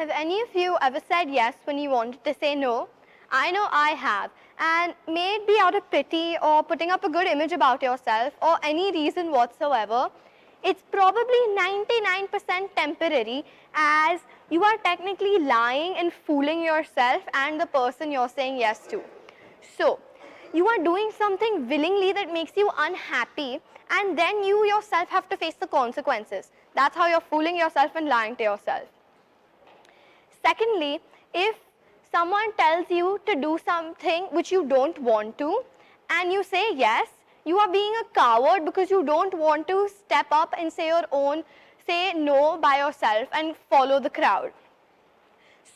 Have any of you ever said yes when you wanted to say no? I know I have. And may it be out of pity or putting up a good image about yourself or any reason whatsoever, it's probably 99% temporary, as you are technically lying and fooling yourself and the person you're saying yes to. So, you are doing something willingly that makes you unhappy, and then you yourself have to face the consequences. That's how you're fooling yourself and lying to yourself. Secondly, if someone tells you to do something which you don't want to, and you say yes, you are being a coward because you don't want to step up and say no by yourself and follow the crowd.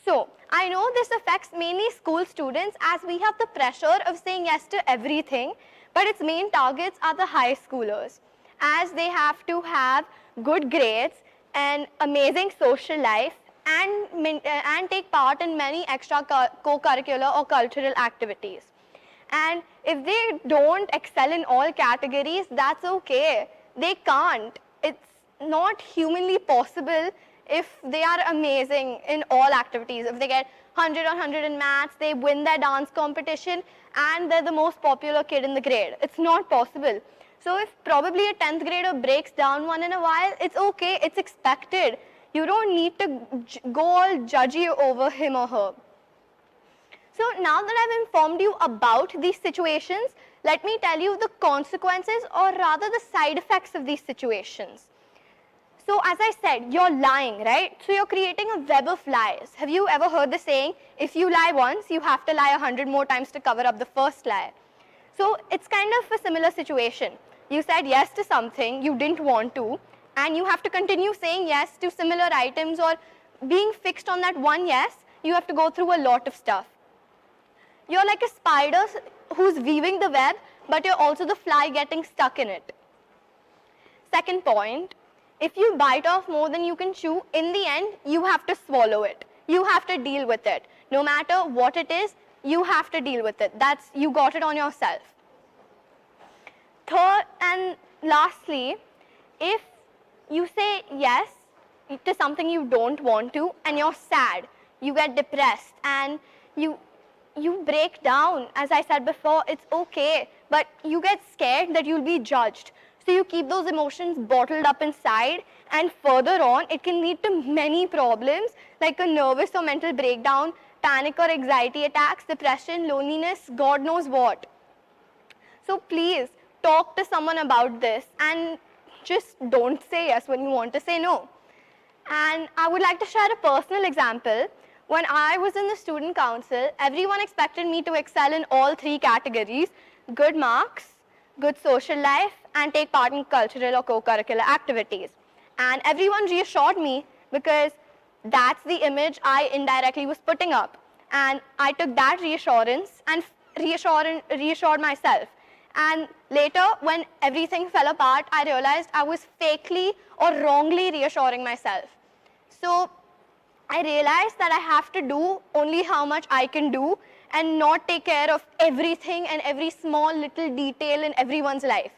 So, I know this affects mainly school students, as we have the pressure of saying yes to everything, but its main targets are the high schoolers, as they have to have good grades and amazing social life and take part in many extra co-curricular or cultural activities. And if they don't excel in all categories, that's okay. They can't. It's not humanly possible if they are amazing in all activities. If they get 100 on 100 in maths, they win their dance competition, and they're the most popular kid in the grade. It's not possible. So if probably a 10th grader breaks down once in a while, it's okay. It's expected. You don't need to go all judgy over him or her. So now that I've informed you about these situations, let me tell you the consequences, or rather the side effects of these situations. So as I said, you're lying, right? So you're creating a web of lies. Have you ever heard the saying, if you lie once, you have to lie 100 more times to cover up the first lie? So it's kind of a similar situation. You said yes to something you didn't want to, and you have to continue saying yes to similar items, or being fixed on that one yes, you have to go through a lot of stuff. You're like a spider who's weaving the web, but you're also the fly getting stuck in it. Second point, if you bite off more than you can chew, in the end, you have to swallow it. You have to deal with it. No matter what it is, you have to deal with it. You got it on yourself. Third and lastly, if you say yes to something you don't want to, and you're sad, you get depressed, and you break down, as I said before, it's okay, but you get scared that you'll be judged. So you keep those emotions bottled up inside, and further on, it can lead to many problems like a nervous or mental breakdown, panic or anxiety attacks, depression, loneliness, God knows what. So please talk to someone about this, and just don't say yes when you want to say no. And I would like to share a personal example. When I was in the student council, everyone expected me to excel in all three categories: good marks, good social life, and take part in cultural or co-curricular activities. And everyone reassured me, because that's the image I indirectly was putting up. And I took that reassurance and reassured myself. And later, when everything fell apart, I realized I was fakely or wrongly reassuring myself. So I realized that I have to do only how much I can do, and not take care of everything and every small little detail in everyone's life.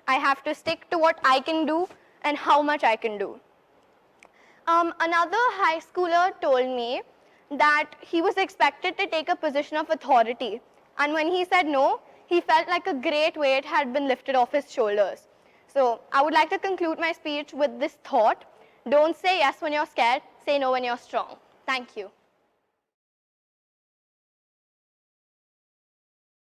I have to stick to what I can do and how much I can do. Another high schooler told me that he was expected to take a position of authority. And when he said no, he felt like a great weight had been lifted off his shoulders. So I would like to conclude my speech with this thought: don't say yes when you're scared, say no when you're strong. Thank you.